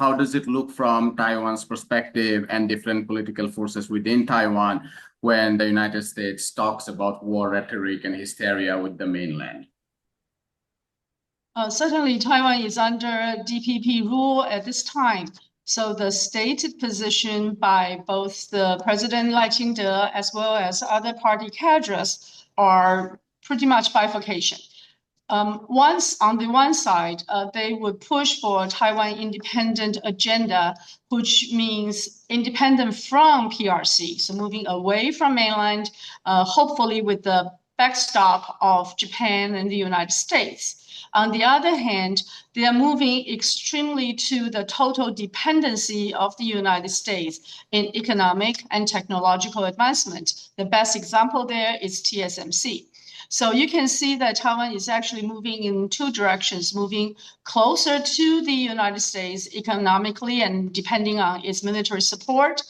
how does it look from Taiwan's perspective and different political forces within Taiwan when the United States talks about war rhetoric and hysteria with the mainland? Certainly, Taiwan is under DPP rule at this time. So the stated position by both the President Lai Ching-te as well as other party cadres are pretty much bifurcation. Once on the one side, they would push for Taiwan independent agenda, which means independent from PRC, so moving away from mainland, hopefully with the backstop of Japan and the United States. On the other hand, they are moving extremely to the total dependency of the United States in economic and technological advancement. The best example there is TSMC. So you can see that Taiwan is actually moving in two directions, moving closer to the United States economically and depending on its military support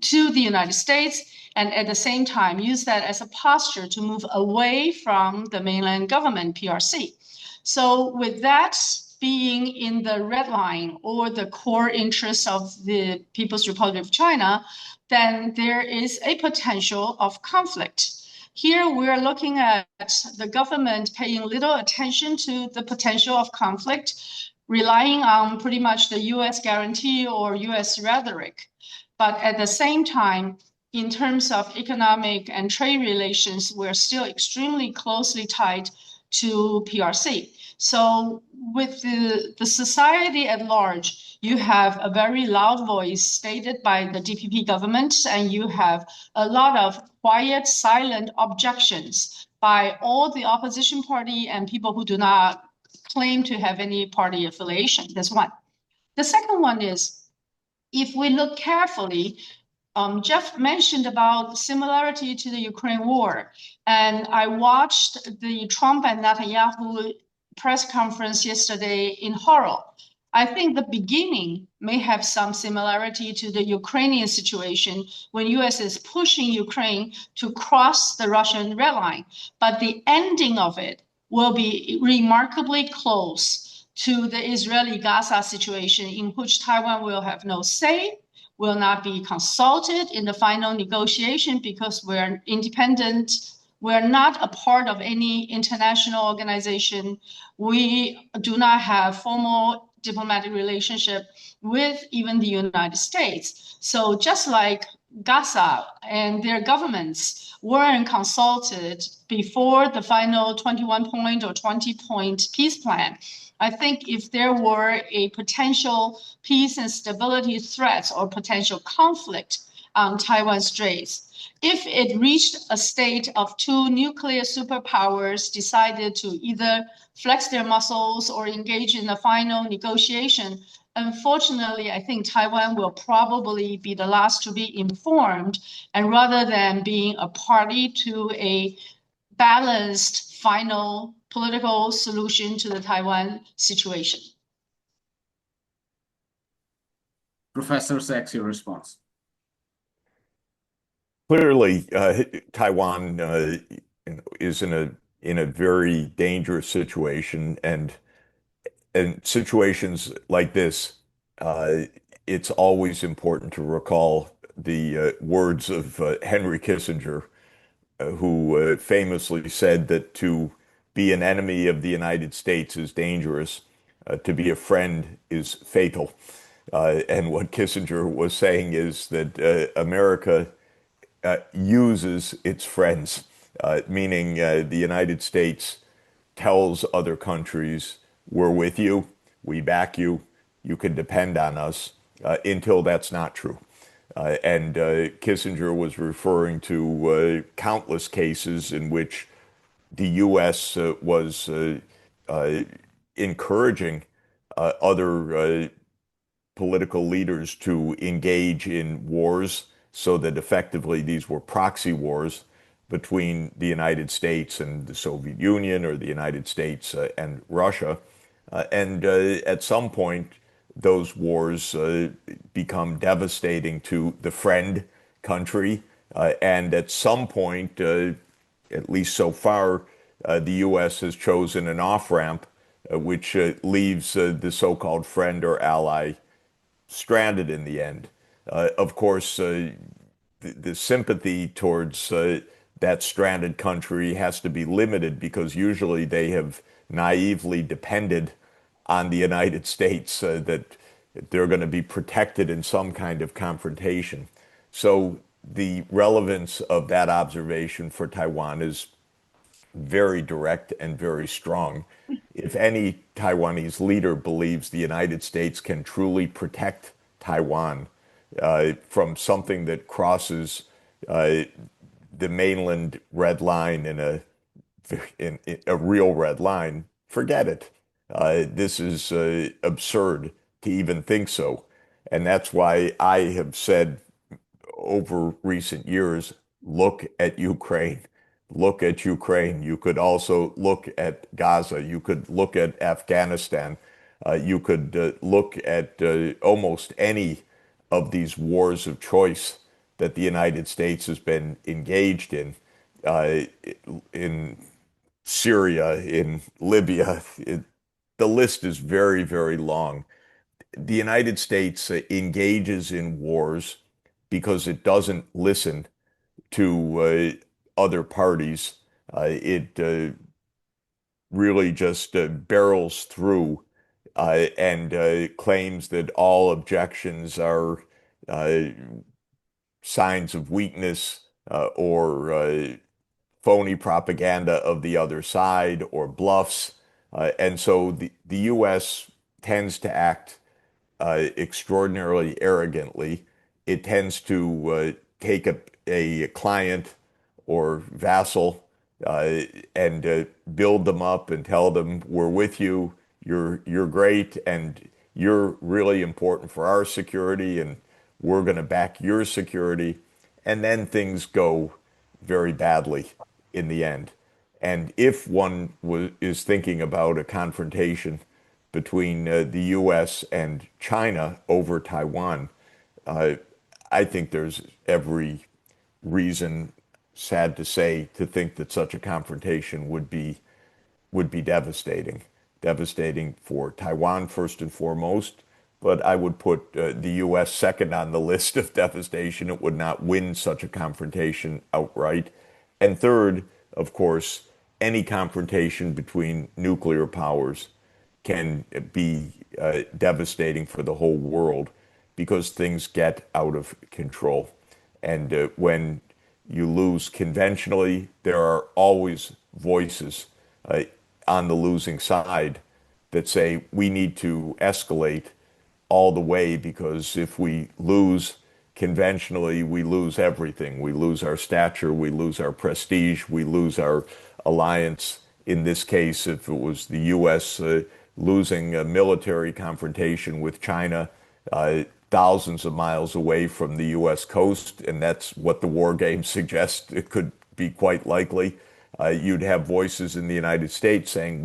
to the United States, and at the same time use that as a posture to move away from the mainland government, PRC. So with that being in the red line or the core interests of the People's Republic of China, then there is a potential of conflict. Here we are looking at the government paying little attention to the potential of conflict, relying on pretty much the US guarantee or US rhetoric. But at the same time, in terms of economic and trade relations, we're still extremely closely tied to PRC. So with the society at large, you have a very loud voice stated by the DPP government, and you have a lot of quiet, silent objections by all the opposition party and people who do not claim to have any party affiliation. That's one. The second one is, if we look carefully, Jeff mentioned about similarity to the Ukraine war, and I watched the Trump and Netanyahu press conference yesterday in horror. I think the beginning may have some similarity to the Ukrainian situation when US is pushing Ukraine to cross the Russian red line, but the ending of it will be remarkably close to the Israeli-Gaza situation, in which Taiwan will have no say, will not be consulted in the final negotiation because we're independent. We're not a part of any international organization. We do not have formal diplomatic relationship with even the United States. So just like Gaza and their governments weren't consulted before the final 21-point or 20-point peace plan, I think if there were a potential peace and stability threat or potential conflict on Taiwan Straits, if it reached a state of two nuclear superpowers decided to either flex their muscles or engage in the final negotiation, unfortunately, I think Taiwan will probably be the last to be informed, and rather than being a party to a balanced final political solution to the Taiwan situation. Professor Sachs, your response. Clearly, Taiwan is in a very dangerous situation, and in situations like this, it's always important to recall the words of Henry Kissinger, who famously said that to be an enemy of the United States is dangerous, to be a friend is fatal. And what Kissinger was saying is that America uses its friends, meaning the United States tells other countries, we're with you, we back you, you can depend on us, until that's not true. And Kissinger was referring to countless cases in which the U.S. Was encouraging other political leaders to engage in wars, so that effectively these were proxy wars between the United States and the Soviet Union, or the United States and Russia. And at some point, those wars become devastating to the friend country. And at some point, at least so far, the U.S. has chosen an off-ramp, which leaves the so-called friend or ally stranded in the end. Of course, the sympathy towards that stranded country has to be limited because usually they have naively depended on the United States that they're going to be protected in some kind of confrontation. So the relevance of that observation for Taiwan is very direct and very strong. If any Taiwanese leader believes the United States can truly protect Taiwan from something that crosses uh, the mainland red line in a real red line, forget it. This is absurd to even think so. And that's why I have said over recent years, look at Ukraine. Look at Ukraine. You could also look at Gaza. You could look at Afghanistan. You could look at almost any of these wars of choice that the United States has been engaged uh, in Syria, in Libya. The list is very, very long. The United States engages in wars because it doesn't listen to other parties. It really just barrels through and claims that all objections are uh, signs of weakness or phony propaganda of the other side or bluffs. And so the U.S. tends to act extraordinarily arrogantly. It tends to take a client or vassal uh, and build them up and tell them, "We're with you. You're great, and you're really important for our security, and we're going to back your security." And then things go very badly in the end. And if one is thinking about a confrontation between the U.S. and China over Taiwan, uh, I think there's every reason, sad to say, to think that such a confrontation would be devastating, devastating for Taiwan first and foremost. But I would put the U.S. second on the list of devastation. It would not win such a confrontation outright. And third, of course, any confrontation between nuclear powers can be devastating for the whole world because things get out of control. And when you lose conventionally, there are always voices uh, on the losing side that say we need to escalate all the way because if we lose conventionally, we lose everything. We lose our stature, we lose our prestige, we lose our alliance. In this case, if it was the U.S. Losing a military confrontation with China, thousands of miles away from the U.S. coast, and that's what the war games suggest it could be quite likely. You'd have voices in the United States saying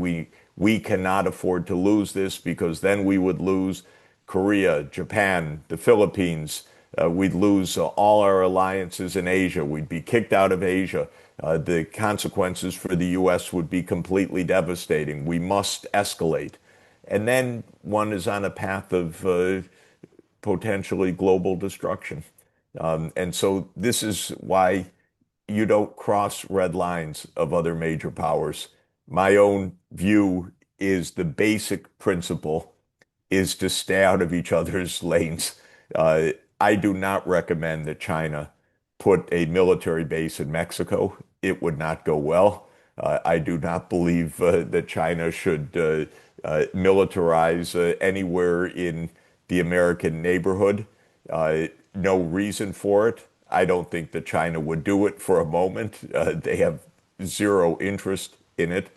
we cannot afford to lose this because then we would lose Korea, Japan, the Philippines. We'd lose all our alliances in Asia. We'd be kicked out of Asia. The consequences for the U.S. would be completely devastating. We must escalate. And then one is on a path of potentially global destruction. And so this is why you don't cross red lines of other major powers. My own view is the basic principle is to stay out of each other's lanes. Uh, I do not recommend that China put a military base in Mexico. It would not go well. I do not believe that China should militarize anywhere in the American neighborhood. No reason for it. I don't think that China would do it for a moment. They have zero interest in it.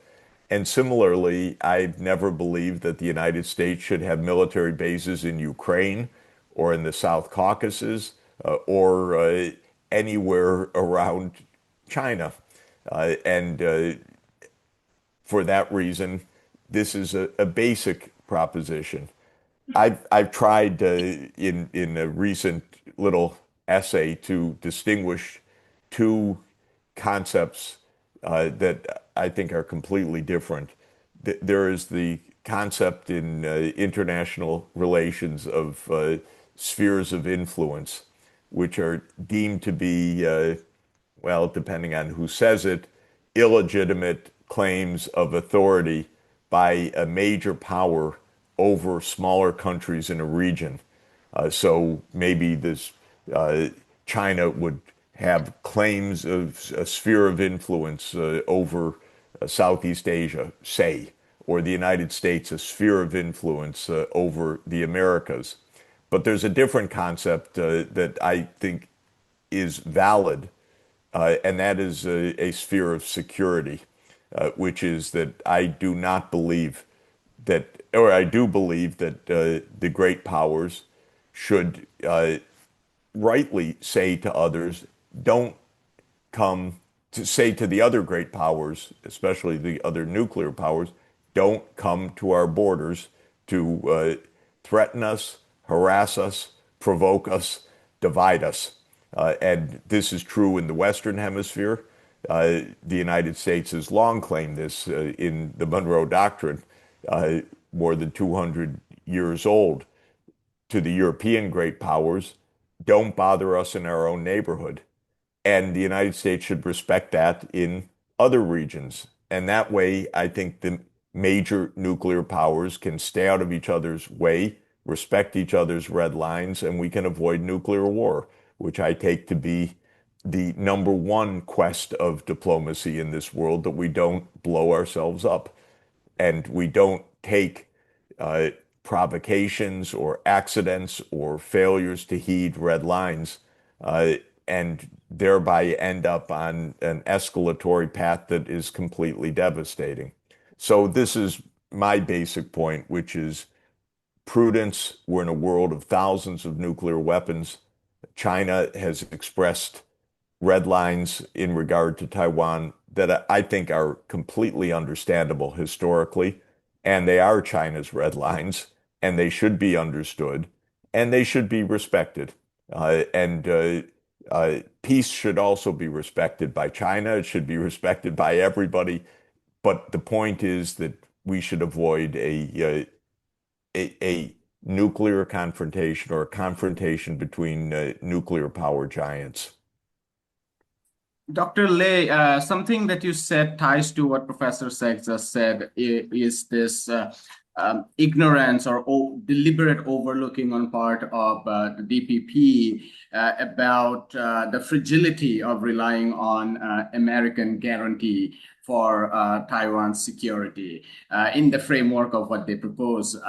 And similarly, I've never believed that the United States should have military bases in Ukraine or in the South Caucasus or anywhere around China. And for that reason, this is a basic proposition. I've tried in a recent little essay to distinguish two concepts that I think are completely different. There is the concept in international relations of spheres of influence, which are deemed to be, well, depending on who says it, illegitimate claims of authority by a major power over smaller countries in a region. So maybe this China would have claims of a sphere of influence over Southeast Asia, say, or the United States a sphere of influence over the Americas. But there's a different concept that I think is valid, and that is a sphere of security, which is that I do not believe that, or I do believe that the great powers should rightly say to others, don't come to say to the other great powers, especially the other nuclear powers, don't come to our borders to threaten us, harass us, provoke us, divide us. And this is true in the Western Hemisphere. The United States has long claimed this in the Monroe Doctrine, more than 200 years old, to the European great powers, don't bother us in our own neighborhood. And the United States should respect that in other regions. And that way, I think the major nuclear powers can stay out of each other's way, respect each other's red lines, and we can avoid nuclear war, which I take to be the number one quest of diplomacy in this world, that we don't blow ourselves up and we don't take uh, provocations or accidents or failures to heed red lines and thereby end up on an escalatory path that is completely devastating. So this is my basic point, which is prudence. We're in a world of thousands of nuclear weapons. China has expressed red lines in regard to Taiwan that I think are completely understandable historically, and they are China's red lines, and they should be understood, and they should be respected. Peace should also be respected by China. It should be respected by everybody. But the point is that we should avoid a nuclear confrontation or a confrontation between nuclear power giants. Dr. Lei, something that you said ties to what Professor Sachs just said, is this ignorance or deliberate overlooking on part of the DPP about the fragility of relying on American guarantee for Taiwan's security in the framework of what they propose.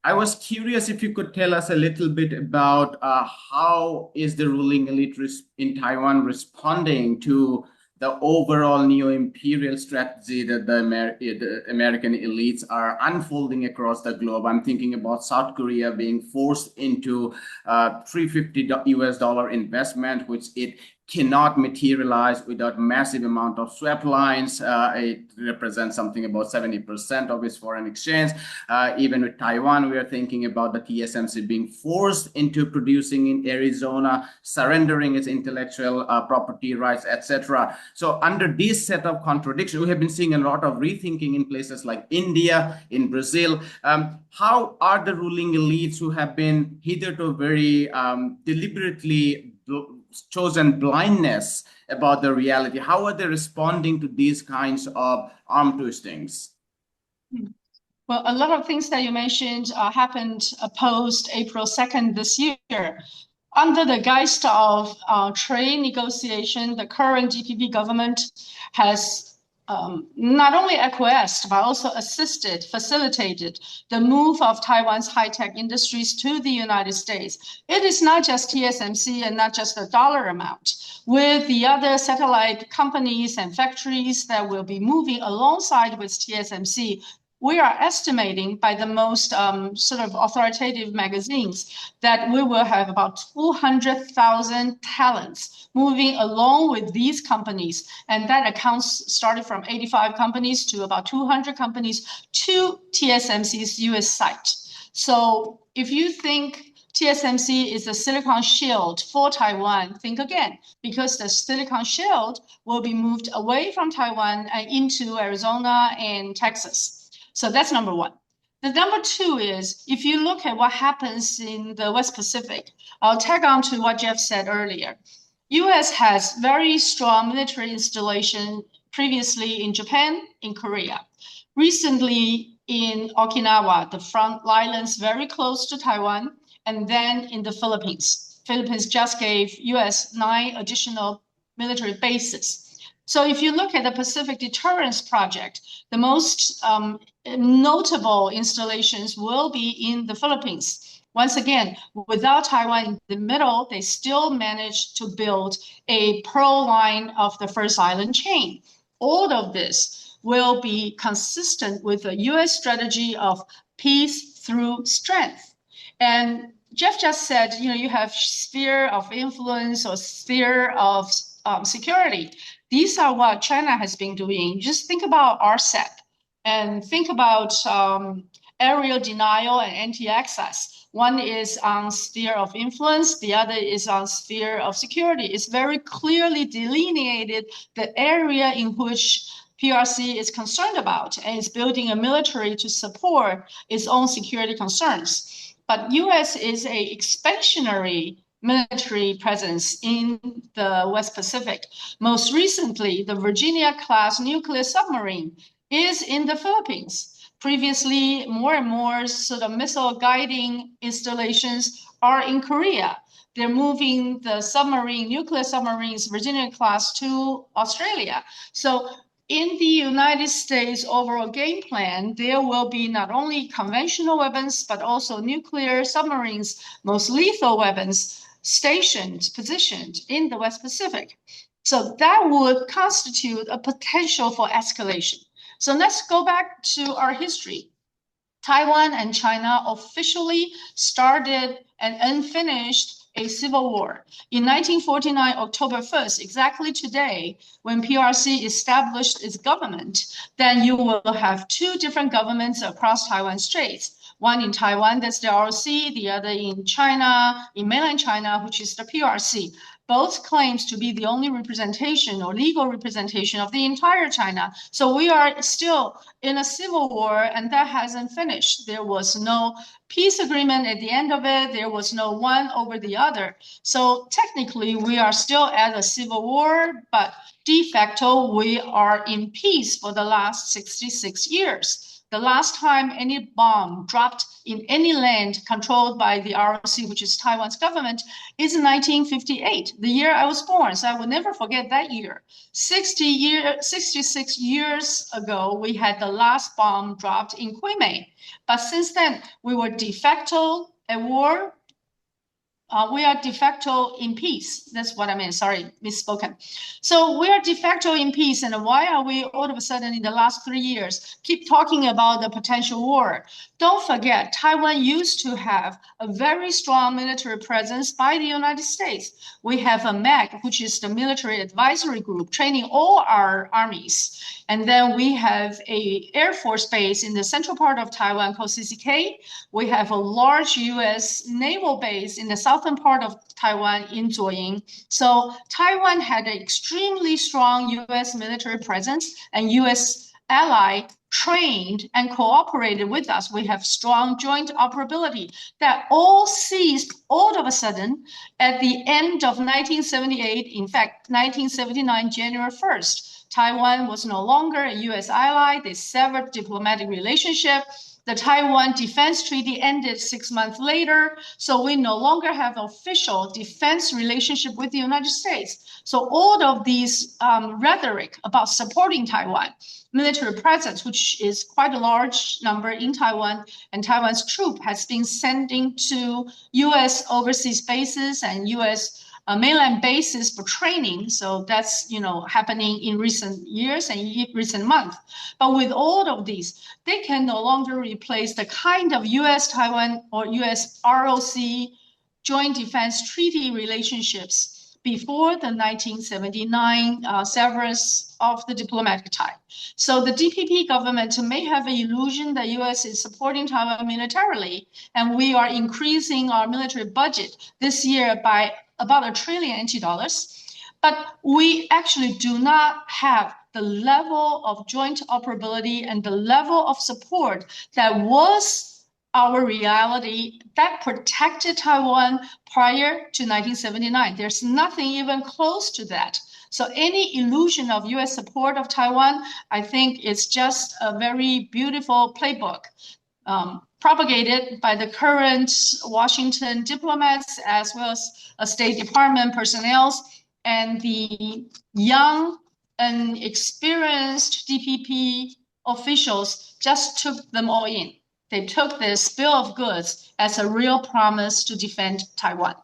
I was curious if you could tell us a little bit about how is the ruling elite in Taiwan responding to the overall neo-imperial strategy that the American elites are unfolding across the globe. I'm thinking about South Korea being forced into $350 investment, which it cannot materialize without massive amount of swap lines. It represents something about 70% of its foreign exchange. Even with Taiwan, we are thinking about the TSMC being forced into producing in Arizona, surrendering its intellectual property rights, etc. So under this set of contradictions, we have been seeing a lot of rethinking in places like India, in Brazil. How are the ruling elites, who have been hitherto very deliberately chosen blindness about the reality, how are they responding to these kinds of arm twistings? Well, a lot of things that you mentioned happened post April 2nd this year. Under the guise of trade negotiation, the current DPP government has not only acquiesced, but also assisted, facilitated the move of Taiwan's high-tech industries to the United States. It is not just TSMC and not just the dollar amount. With the other satellite companies and factories that will be moving alongside with TSMC, we are estimating by the most sort of authoritative magazines that we will have about 200,000 talents moving along with these companies. And that accounts started from 85 companies to about 200 companies to TSMC's US site. So if you think TSMC is a silicon shield for Taiwan, think again, because the silicon shield will be moved away from Taiwan and into Arizona and Texas. So that's number one. The number two is, if you look at what happens in the West Pacific, I'll tag on to what Jeff said earlier. US has very strong military installation previously in Japan, in Korea. Recently in Okinawa, the front islands very close to Taiwan, and then in the Philippines. Philippines just gave US 9 additional military bases. So if you look at the Pacific Deterrence Project, the most notable installations will be in the Philippines. Once again, without Taiwan in the middle, they still managed to build a pearl line of the first island chain. All of this will be consistent with the US strategy of peace through strength. And Jeff just said, you have sphere of influence or sphere of security. These are what China has been doing. Just think about RCEP and think about aerial denial and anti-access. One is on sphere of influence, the other is on sphere of security. It's very clearly delineated the area in which PRC is concerned about and is building a military to support its own security concerns. But US is a expansionary military presence in the West Pacific. Most recently, the Virginia-class nuclear submarine is in the Philippines. Previously, more and more sort of missile guiding installations are in Korea. They're moving the nuclear submarines, Virginia-class, to Australia. So in the United States overall game plan, there will be not only conventional weapons, but also nuclear submarines, most lethal weapons, positioned in the West Pacific. So that would constitute a potential for escalation. So let's go back to our history. Taiwan and China officially started and unfinished a civil war. In 1949, October 1st, exactly today, when PRC established its government, then you will have two different governments across Taiwan Straits. One in Taiwan, that's the ROC, the other in China, in mainland China, which is the PRC. Both claims to be the only representation or legal representation of the entire China. So we are still in a civil war, and that hasn't finished. There was no peace agreement at the end of it. There was no one over the other. So technically, we are still at a civil war, but de facto, we are in peace for the last 66 years. The last time any bomb dropped in any land controlled by the ROC, which is Taiwan's government, is 1958, the year I was born. So I will never forget that year. 66 years ago, we had the last bomb dropped in Quimei. But since then, we were de facto at war. We are de facto in peace. That's what I meant. Sorry, misspoken. So we are de facto in peace. And why are we all of a sudden in the last 3 years keep talking about the potential war? Don't forget, Taiwan used to have a very strong military presence by the United States. We have a MAC, which is the military advisory group, training all our armies. And then we have an Air Force base in the central part of Taiwan called CCK. We have a large U.S. naval base in the southern part of Taiwan in Zuoying. So Taiwan had an extremely strong U.S. military presence, and U.S. ally trained and cooperated with us. We have strong joint operability that all ceased all of a sudden at the end of 1978. In fact, 1979, January 1st, Taiwan was no longer a U.S. ally. They severed diplomatic relationship. The Taiwan Defense Treaty ended 6 months later, so we no longer have official defense relationship with the United States. So all of these rhetoric about supporting Taiwan, military presence, which is quite a large number in Taiwan, and Taiwan's troop has been sending to U.S. overseas bases and U.S. Mainland bases for training. So that's happening in recent years and recent months. But with all of these, they can no longer replace the kind of U.S.-Taiwan or U.S.-ROC joint defense treaty relationships before the 1979 severance of the diplomatic tie. So the DPP government may have an illusion that U.S. is supporting Taiwan militarily, and we are increasing our military budget this year by about $1 trillion NT. But we actually do not have the level of joint operability and the level of support that was our reality that protected Taiwan prior to 1979. There's nothing even close to that. So any illusion of U.S. support of Taiwan, I think it's just a very beautiful playbook propagated by the current Washington diplomats as well as State Department personnel and the young and experienced DPP officials just took them all in. They took this bill of goods as a real promise to defend Taiwan.